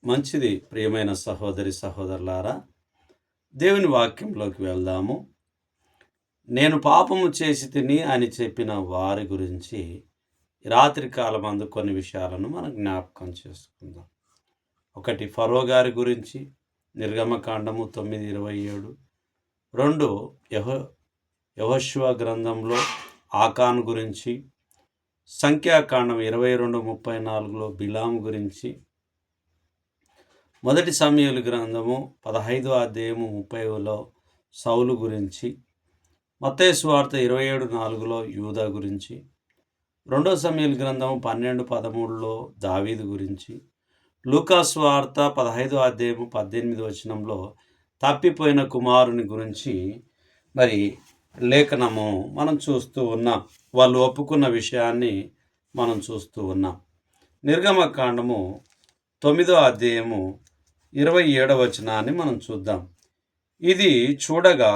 మంచిది. ప్రియమైన సహోదరి సహోదరులారా, దేవుని వాక్యంలోకి వెళ్దాము. నేను పాపము చేసి తిని అని చెప్పిన వారి గురించి రాత్రి కాలమందు కొన్ని విషయాలను మనం జ్ఞాపకం చేసుకుందాం. ఒకటి, ఫరో గారి గురించి నిర్గమకాండము 9:27. 2, యెహోషువ గ్రంథంలో ఆకాను గురించి, సంఖ్యాకాండం 22:34లో బిలాము గురించి, మొదటి సమూయేలు గ్రంథము 15:30లో సౌలు గురించి, మత్తయి సువార్త 27:4లో యూదా గురించి, 2 సమూయేలు గ్రంథము 12:13లో దావీదు గురించి, లూకా సువార్త 15:18 తప్పిపోయిన కుమారుని గురించి మరి లేఖనము మనం చూస్తూ ఉన్నాం. వాళ్ళు ఒప్పుకున్న విషయాన్ని మనం చూస్తూ ఉన్నాం. నిర్గమకాండము 9:27 మనం చూద్దాం. ఇది చూడగా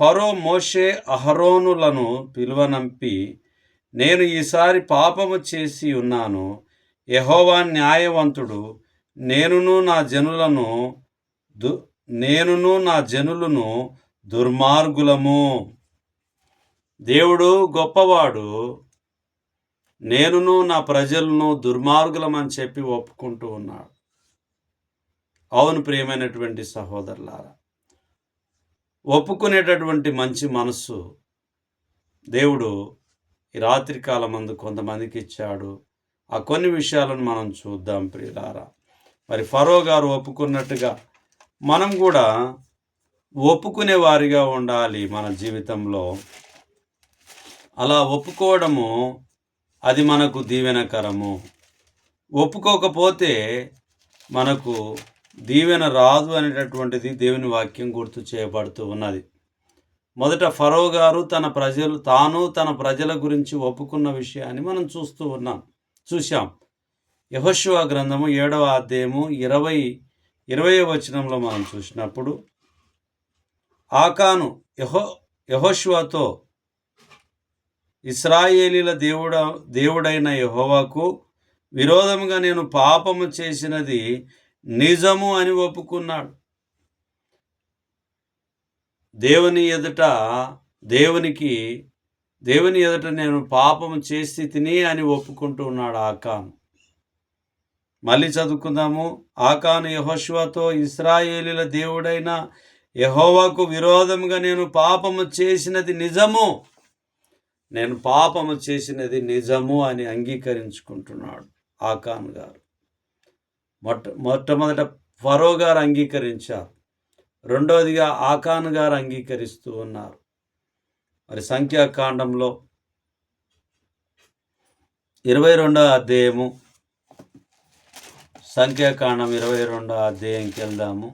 ఫరో మోషే అహరోనులను పిలువనంపి, నేను ఈసారి పాపము చేసి ఉన్నాను, యెహోవా న్యాయవంతుడు, నేనును నా జనులను దుర్మార్గులము. దేవుడు గొప్పవాడు, నేనును నా ప్రజలను దుర్మార్గులమని చెప్పి ఒప్పుకుంటూ ఉన్నాడు. అవును ప్రియమైనటువంటి సహోదరులారా, ఒప్పుకునేటటువంటి మంచి మనస్సు దేవుడు ఈ రాత్రి కాలమందు కొంతమందికి ఇచ్చాడు. ఆ కొన్ని విషయాలను మనం చూద్దాం ప్రియులారా. మరి ఫరో గారు ఒప్పుకున్నట్టుగా మనం కూడా ఒప్పుకునే వారిగా ఉండాలి మన జీవితంలో. అలా ఒప్పుకోవడము అది మనకు దీవెనకరము. ఒప్పుకోకపోతే మనకు దీవెన రాదు అనేటటువంటిది దేవుని వాక్యం గుర్తు చేయబడుతూ ఉన్నది. మొదట ఫరో గారు తన ప్రజల గురించి ఒప్పుకున్న విషయాన్ని మనం చూశాం. యెహోషువ గ్రంథము 7వ అధ్యాయము 20వ వచనంలో మనం చూసినప్పుడు, ఆకాను యెహోషువతో, ఇశ్రాయేలీల దేవుడైన యెహోవాకు విరోధముగా నేను పాపము చేసినది నిజము అని ఒప్పుకున్నాడు. దేవుని ఎదుట నేను పాపము చేసి తిని అని ఒప్పుకుంటూ ఉన్నాడు ఆకాను. మళ్ళీ చదువుకుందాము. ఆకాను యెహోషువతో, ఇశ్రాయేలీల దేవుడైన యెహోవాకు విరోధముగా నేను పాపము చేసినది నిజము అని అంగీకరించుకుంటున్నాడు ఆకాను గారు. మొట్టమొదట ఫరో గారు అంగీకరించారు, రెండవదిగా ఆకాను గారు అంగీకరిస్తూ ఉన్నారు. మరి సంఖ్యాకాండంలో 22వ అధ్యాయము, సంఖ్యాకాండం 22వ అధ్యాయంకి వెళ్దాము.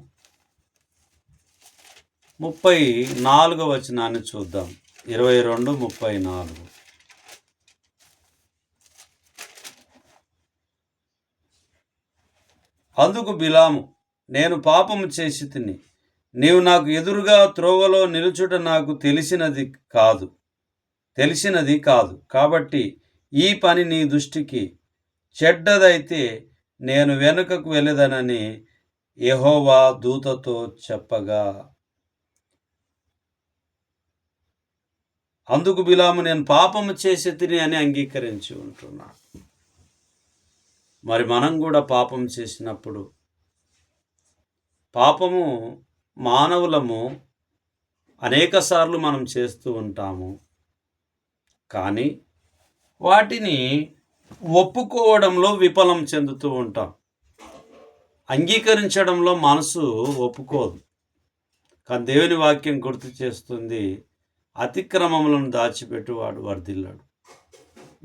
34వ వచనాన్ని చూద్దాం. 22:34. అందుకు బిలాము, నేను పాపము చేసి తిని, నీవు నాకు ఎదురుగా త్రోవలో నిలుచుట నాకు తెలిసినది కాదు. కాబట్టి ఈ పని నీ దృష్టికి చెడ్డదైతే నేను వెనుకకు వెళ్ళదనని యెహోవా దూతతో చెప్పగా, అందుకు బిలాము, నేను పాపము చేసి తిని అని అంగీకరించి ఉంటున్నాడు. మరి మనం కూడా పాపం చేసినప్పుడు, పాపము మానవులము అనేకసార్లు మనం చేస్తూ ఉంటాము. కానీ వాటిని ఒప్పుకోవడంలో విఫలం చెందుతూ ఉంటాం. అంగీకరించడంలో మనసు ఒప్పుకోదు. కానీ దేవుని వాక్యం గుర్తు చేస్తుంది, అతిక్రమములను దాచిపెట్టువాడు వర్ధిల్లాడు,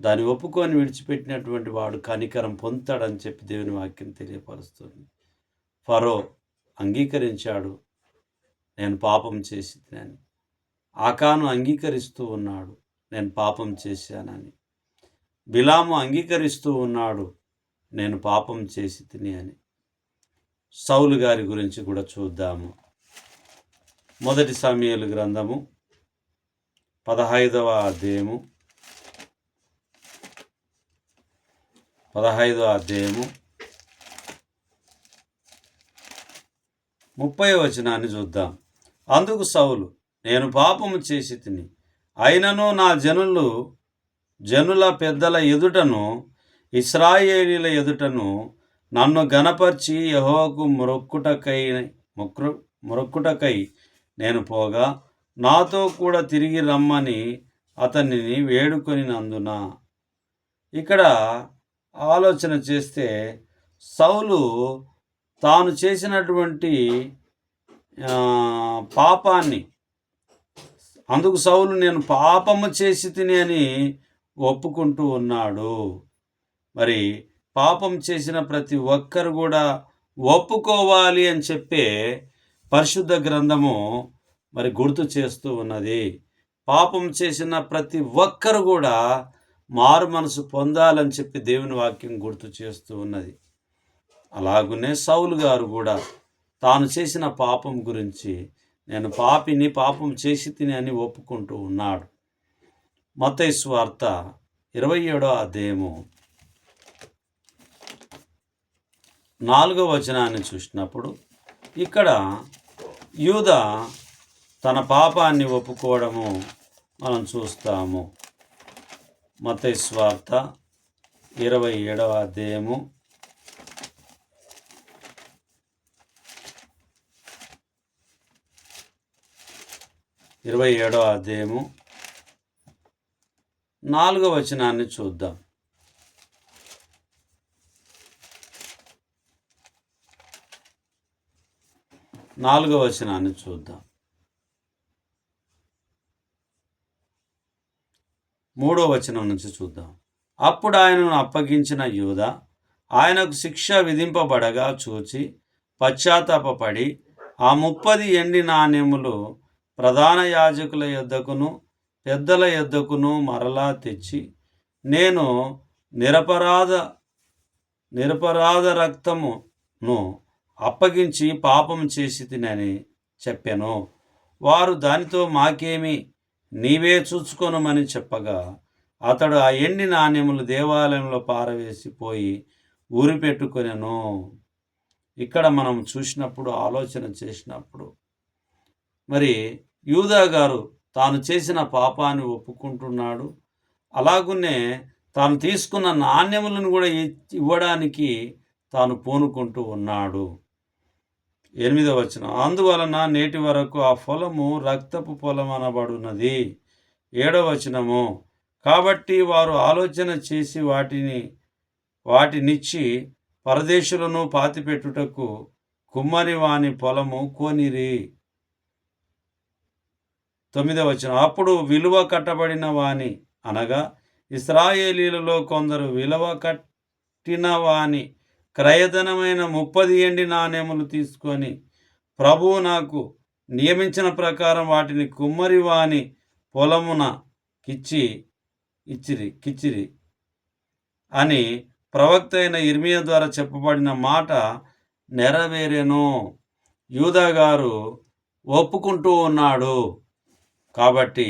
దాన్ని ఒప్పుకొని విడిచిపెట్టినటువంటి వాడు కనికరం పొందుతాడని చెప్పి దేవుని వాక్యం తెలియపరుస్తుంది. ఫరో అంగీకరించాడు, నేను పాపం చేసి తినని. ఆకాను అంగీకరిస్తూ ఉన్నాడు, నేను పాపం చేశానని. బిలాము అంగీకరిస్తూ ఉన్నాడు, నేను పాపం చేసి తిని అని. సౌలు గారి గురించి కూడా చూద్దాము. మొదటి సమూయేలు గ్రంథము 15వ అధ్యాయము 15వ అధ్యాయము 30వ వచనాన్ని చూద్దాం. అందుకు సౌలు, నేను పాపము చేసి తిని, అయినను నా జనుల పెద్దల ఎదుటను ఇశ్రాయేలీల ఎదుటను నన్ను గనపర్చి యెహోవాకు మొరొక్కుటకై నేను పోగా నాతో కూడా తిరిగి రమ్మని అతనిని వేడుకొనినందున. ఇక్కడ ఆలోచన చేస్తే సౌలు తాను చేసినటువంటి పాపాన్ని, అందుకు సౌలు నేను పాపము చేసి తిని అని ఒప్పుకుంటూ ఉన్నాడు. మరి పాపం చేసిన ప్రతి ఒక్కరు కూడా ఒప్పుకోవాలి అని చెప్పే పరిశుద్ధ గ్రంథము మరి గుర్తు చేస్తూ ఉన్నది. పాపం చేసిన ప్రతి ఒక్కరు కూడా మారు మనసు పొందాలని చెప్పి దేవుని వాక్యం గుర్తు చేస్తూ ఉన్నది. అలాగునే సౌలు గారు కూడా తాను చేసిన పాపం గురించి నేను పాపం చేసి తిని అని ఒప్పుకుంటూ ఉన్నాడు. మత్తయి సువార్త 27వ అధ్యాయము 4వ వచనాన్ని చూసినప్పుడు ఇక్కడ యూదా తన పాపాన్ని ఒప్పుకోవడము మనం చూస్తాము. మత్తయి సువార్త 27వ అధ్యాయము 4వ వచనాన్ని చూద్దాం. 4వ వచనాన్ని చూద్దాం. 3వ వచనం నుంచి చూద్దాం. అప్పుడు ఆయనను అప్పగించిన యూదా ఆయనకు శిక్ష విధింపబడగా చూచి పశ్చాత్తాపపడి ఆ 30 ఎండి నాణెములు ప్రధాన యాజకుల యొద్దకును పెద్దల యొద్దకును మరలా తెచ్చి, నేను నిరపరాధ రక్తమును అప్పగించి పాపం చేసి తినని చెప్పెను. వారు దానితో మాకేమి, నీవే చూచుకొనుమని చెప్పగా అతడు ఆ ఎండి నాణెములు దేవాలయంలో పారవేసిపోయి ఊరిపెట్టుకొనెను. ఇక్కడ మనం చూసినప్పుడు, ఆలోచన చేసినప్పుడు, మరి యూదా గారు తాను చేసిన పాపాన్ని ఒప్పుకుంటున్నాడు. అలాగునే తాను తీసుకున్న నాణ్యములను కూడా ఇవ్వడానికి తాను పూనుకుంటూ ఉన్నాడు. 8వ వచనం, అందువలన నేటి వరకు ఆ పొలము రక్తపు పొలం అనబడున్నది. 7వ వచనము, కాబట్టి వారు ఆలోచన చేసి వాటినిచ్చి పరదేశులను పాతిపెట్టుటకు కుమ్మరి వాని పొలము కొనిరి. 9వ వచనం, అప్పుడు విలువ కట్టబడిన వాని, అనగా ఇశ్రాయేలీలలో కొందరు విలువ కట్టిన వాని క్రయధనమైన 30 ఎండి నాణెములు తీసుకొని ప్రభువు నాకు నియమించిన ప్రకారం వాటిని కుమ్మరి వాని పొలమున కిచ్చిరి అని ప్రవక్త అయిన ఇర్మియా ద్వారా చెప్పబడిన మాట నెరవేరెను. యూదా గారు ఒప్పుకుంటూ ఉన్నాడు కాబట్టి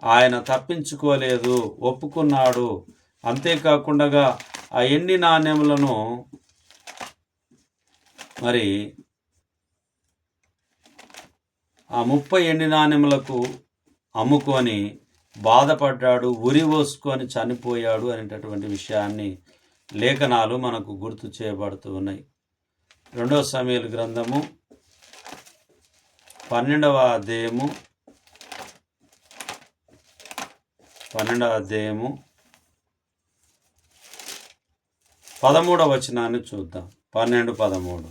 ఆయన తప్పించుకోలేదు, ఒప్పుకున్నాడు. అంతేకాకుండా ఆ ఎండి నాణ్యములను మరి ఆ 30 ఎండి నాణ్యములకు అమ్ముకొని బాధపడ్డాడు, ఉరి పోసుకొని చనిపోయాడు అనేటటువంటి విషయాన్ని లేఖనాలు మనకు గుర్తు చేయబడుతూ ఉన్నాయి. 2వ సమూయేలు గ్రంథము 12వ అధ్యాయము 13వ వచనాన్ని చూద్దాం. 12-13,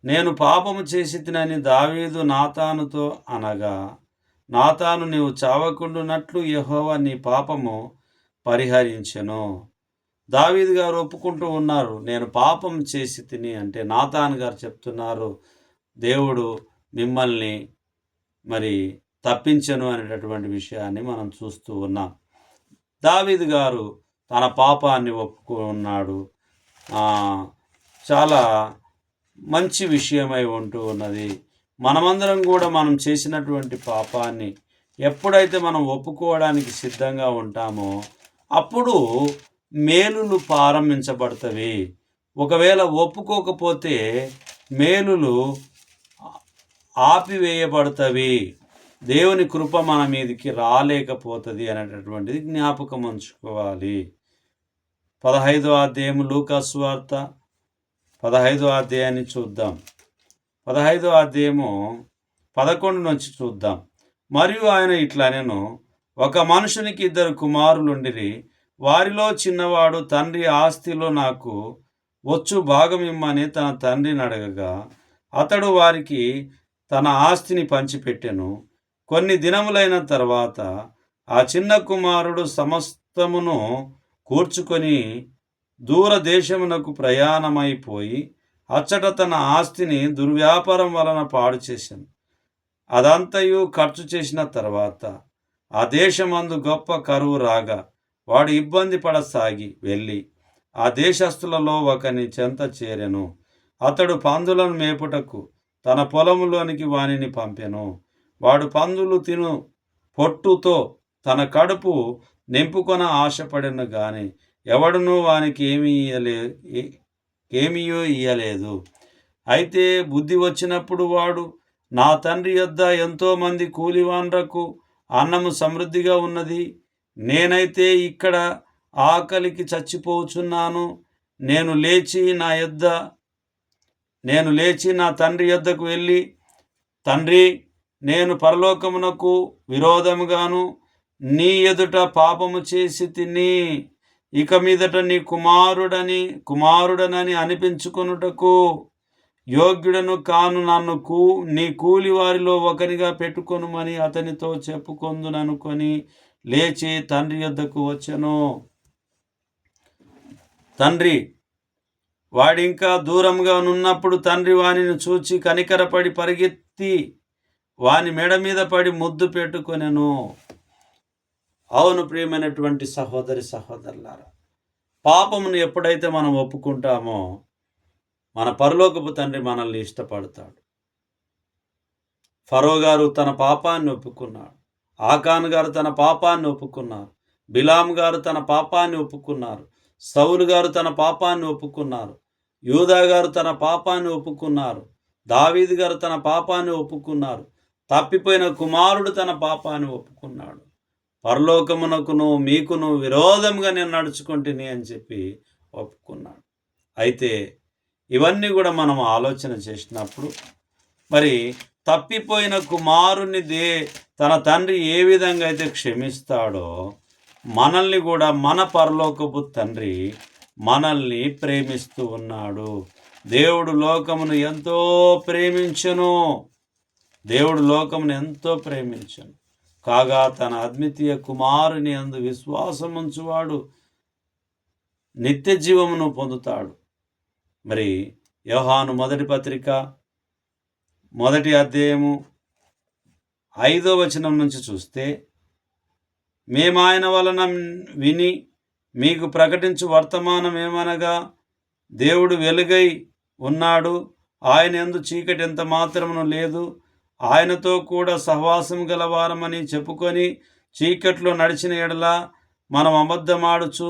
నేను పాపము చేసి తినని దావీదు నాతానుతో అనగా, నాతాను నీవు చావకుండునట్లు యెహోవా నీ పాపము పరిహరించెను. దావీదు గారు ఒప్పుకుంటూ ఉన్నారు, నేను పాపం చేసి తిని అంటే నాతాను గారు చెప్తున్నారు, దేవుడు మిమ్మల్ని మరి తప్పించెను అనేటటువంటి విషయాన్ని మనం చూస్తూ ఉన్నాం. దావీదు గారు తన పాపాన్ని ఒప్పుకున్నాడు. చాలా మంచి విషయమై ఉంటూ ఉన్నది. మనమందరం కూడా మనం చేసినటువంటి పాపాన్ని ఎప్పుడైతే మనం ఒప్పుకోవడానికి సిద్ధంగా ఉంటామో అప్పుడు మేలులు ప్రారంభించబడతవి. ఒకవేళ ఒప్పుకోకపోతే మేలులు ఆపివేయబడతవి, దేవుని కృప మన మీదకి రాలేకపోతుంది అనేటటువంటిది జ్ఞాపకం ఉంచుకోవాలి. 15వ అధ్యాయం లూకా సువార్త 15వ అధ్యాయాన్ని చూద్దాం. 15వ అధ్యాయము 11 నుంచి చూద్దాం. మరియు ఆయన ఇట్లనెను, ఒక మనుషునికి 2 కుమారులుండిరి. వారిలో చిన్నవాడు తండ్రి ఆస్తిలో నాకు వచ్చు భాగం ఇమ్మని తన తండ్రిని అడగగా, అతడు వారికి తన ఆస్తిని పంచిపెట్టెను. కొన్ని దినములైన తర్వాత ఆ చిన్న కుమారుడు సమస్తమును కూర్చుకొని దూరదేశమునకు ప్రయాణమైపోయి అచ్చట తన ఆస్తిని దుర్వ్యాపారం వలన పాడు చేశాను. అదంతయు ఖర్చు చేసిన తర్వాత ఆ దేశమందు గొప్ప కరువు రాగా వాడు ఇబ్బంది పడసాగి వెళ్ళి ఆ దేశస్థులలో ఒకని చెంత చేరెను. అతడు పందులను మేపుటకు తన పొలములోనికి వానిని పంపెను. వాడు పందులు తిను పొట్టుతో తన కడుపు నింపుకొన ఆశపడిన గాని ఎవడునూ వానికి ఏమీయో ఇయ్యలేదు. అయితే బుద్ధి వచ్చినప్పుడు వాడు, నా తండ్రి యొద్ద ఎంతోమంది కూలివాండ్రకు అన్నము సమృద్ధిగా ఉన్నది, నేనైతే ఇక్కడ ఆకలికి చచ్చిపోచున్నాను. నేను లేచి నా తండ్రి యొద్దకు వెళ్ళి, తండ్రి, నేను పరలోకమునకు విరోధముగాను నీ ఎదుట పాపము చేసి తిని, ఇక మీదట నీ కుమారుడనని అనిపించుకొనుటకు యోగ్యుడను కాను. నన్ను నీ కూలి వారిలో ఒకరిగా పెట్టుకొనుమని అతనితో చెప్పుకొందుననుకొని లేచి తండ్రి యొద్దకు వచ్చెను. తండ్రి వాడింకా దూరంగా నున్నప్పుడు తండ్రి వానిని చూచి కనికరపడి పరిగెత్తి వాని మెడ మీద పడి ముద్దు పెట్టుకొనెను. అవును ప్రియమైనటువంటి సహోదరి సహోదరులారా, పాపమును ఎప్పుడైతే మనం ఒప్పుకుంటామో మన పరలోకపు తండ్రి మనల్ని ఇష్టపడతాడు. ఫరో గారు తన పాపాన్ని ఒప్పుకున్నాడు. ఆకాన్ గారు తన పాపాన్ని ఒప్పుకున్నారు. బిలాం గారు తన పాపాన్ని ఒప్పుకున్నారు. సౌలు గారు తన పాపాన్ని ఒప్పుకున్నారు. యూదా గారు తన పాపాన్ని ఒప్పుకున్నారు. దావీదు గారు తన పాపాన్ని ఒప్పుకున్నారు. తప్పిపోయిన కుమారుడు తన పాపాన్ని ఒప్పుకున్నాడు. పరలోకమునకును మీకును విరోధంగా నేను నడుచుకుంటుని అని చెప్పి ఒప్పుకున్నాడు. అయితే ఇవన్నీ కూడా మనం ఆలోచన చేసినప్పుడు, మరి తప్పిపోయిన కుమారుని తన తండ్రి ఏ విధంగా అయితే క్షమిస్తాడో, మనల్ని కూడా మన పరలోకపు తండ్రి మనల్ని ప్రేమిస్తూ ఉన్నాడు. దేవుడు లోకమును ఎంతో ప్రేమించను కాగా తన అద్వితీయ కుమారుని యందు విశ్వాసం ఉంచువాడు నిత్య జీవమును పొందుతాడు. మరి యోహాను మొదటి పత్రిక 1వ అధ్యాయము 5వ వచనం నుంచి చూస్తే, మేము ఆయన వలన విని మీకు ప్రకటించు వర్తమానం ఏమనగా, దేవుడు వెలుగై ఉన్నాడు, ఆయన యందు చీకటి ఎంత మాత్రమును లేదు. ఆయనతో కూడా సహవాసం గలవారమని చెప్పుకొని చీకట్లో నడిచిన ఎడల మనం అబద్ధమాడుచు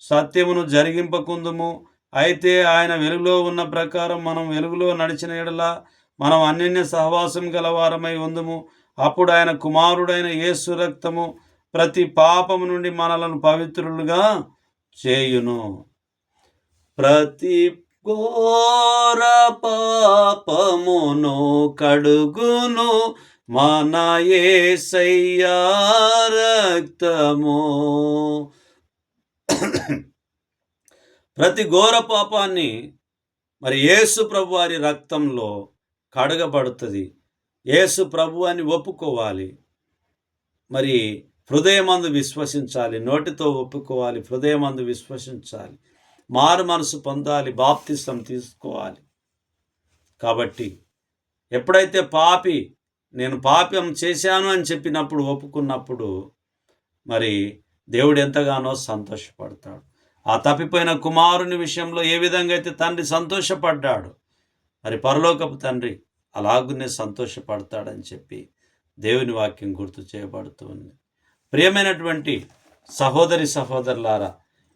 సత్యమును జరిగింపకుందుము. అయితే ఆయన వెలుగులో ఉన్న ప్రకారం మనం వెలుగులో నడిచిన ఎడల మనం అన్యోన్య సహవాసం గలవారమై ఉందుము. అప్పుడు ఆయన కుమారుడైన యేసు రక్తము ప్రతి పాపము నుండి మనలను పవిత్రులుగా చేయును. ప్రతి ఘోర పాపమును కడుగును మన యేసయ్య రక్తము. ప్రతి ఘోర పాపాన్ని మరి యేసు ప్రభు వారి రక్తంలో కడగబడుతుంది. యేసు ప్రభు అని ఒప్పుకోవాలి. మరి హృదయమందు విశ్వసించాలి, నోటితో ఒప్పుకోవాలి, హృదయమందు విశ్వసించాలి, మారు మనసు పొందాలి, బాప్తిసం తీసుకోవాలి. కాబట్టి ఎప్పుడైతే నేను పాపం చేశాను అని చెప్పినప్పుడు, ఒప్పుకున్నప్పుడు మరి దేవుడు ఎంతగానో సంతోషపడతాడు. ఆ తప్పిపోయిన కుమారుని విషయంలో ఏ విధంగా అయితే తండ్రి సంతోషపడ్డాడు, మరి పరలోకపు తండ్రి అలాగునే సంతోషపడతాడని చెప్పి దేవుని వాక్యం గుర్తు చేయబడుతూ ఉంది. ప్రియమైనటువంటి సహోదరులారా,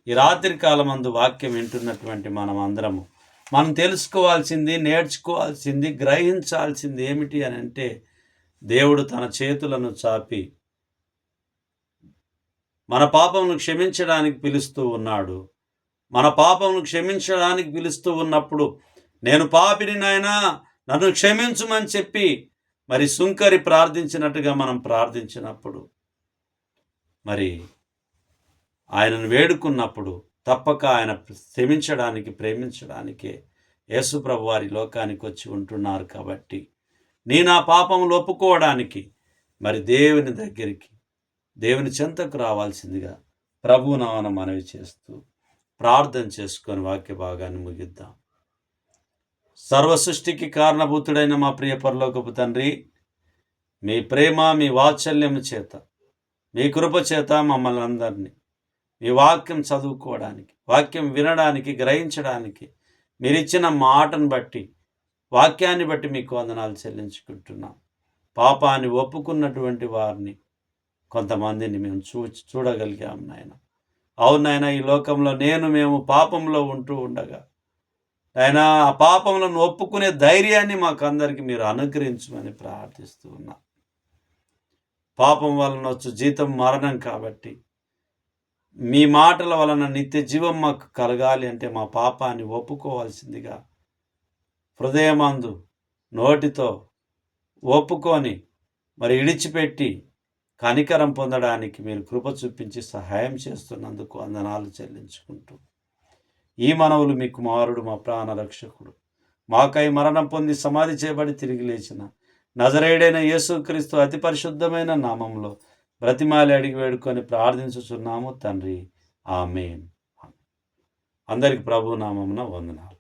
ఈ రాత్రి కాలమందు వాక్యం వింటున్నటువంటి మనం అందరము మనం తెలుసుకోవాల్సింది, నేర్చుకోవాల్సింది, గ్రహించాల్సింది ఏమిటి అని అంటే, దేవుడు తన చేతులను చాపి మన పాపమును క్షమించడానికి పిలుస్తూ ఉన్నాడు. మన పాపమును క్షమించడానికి పిలుస్తూ ఉన్నప్పుడు, నేను పాపిని నాయనా నన్ను క్షమించుమని చెప్పి మరి సుంకరి ప్రార్థించినట్టుగా మనం ప్రార్థించినప్పుడు, మరి ఆయనను వేడుకున్నప్పుడు తప్పక ఆయన క్షమించడానికి, ప్రేమించడానికే యేసుప్రభు వారి లోకానికి వచ్చి ఉంటున్నారు. కాబట్టి నా పాపములు ఒప్పుకోవడానికి మరి దేవుని దగ్గరికి, దేవుని చెంతకు రావాల్సిందిగా ప్రభువు నామమున మనవి చేస్తూ ప్రార్థన చేసుకొని వాక్య భాగాన్ని ముగిద్దాం. సర్వ సృష్టికి కారణభూతుడైన మా ప్రియ పరలోకపు తండ్రి, మీ ప్రేమ, మీ వాత్సల్యము చేత, మీ కృప చేత మమ్మల్ని అందరినీ మీ వాక్యం చదువుకోవడానికి, వాక్యం వినడానికి, గ్రహించడానికి మీరిచ్చిన మాటను బట్టి, వాక్యాన్ని బట్టి మీకు వందనాలు చెల్లించుకుంటున్నాం. పాపాన్ని ఒప్పుకున్నటువంటి వారిని కొంతమందిని మేము చూడగలిగాం నాయన. అవును నాయన, ఈ లోకంలో మేము పాపంలో ఉంటూ ఉండగా నాయన, ఆ పాపములను ఒప్పుకునే ధైర్యాన్ని మాకు అందరికీ మీరు అనుగ్రహించమని ప్రార్థిస్తూ ఉన్నాం. పాపం వలన వచ్చు జీతం మరణం కాబట్టి, మీ మాటల వలన నిత్య జీవం మాకు కలగాలి అంటే మా పాపాన్ని ఒప్పుకోవాల్సిందిగా హృదయమందు నోటితో ఒప్పుకొని మరి ఇడిచిపెట్టి కనికరం పొందడానికి మీరు కృప చూపించి సహాయం చేస్తున్నందుకు వందనాలు చెల్లించుకుంటూ, ఈ మనవులు మీ కుమారుడు, మా ప్రాణ రక్షకుడు, మాకై మరణం పొంది సమాధి చేయబడి తిరిగి లేచిన నజరేయుడైన యేసుక్రీస్తు అతి పరిశుద్ధమైన నామంలో బ్రతిమాలి అడిగి వేడుకొని ప్రార్థించుచున్నాము తండ్రి. ఆమేన్. అందరికి ప్రభు నామమున వందనాలు.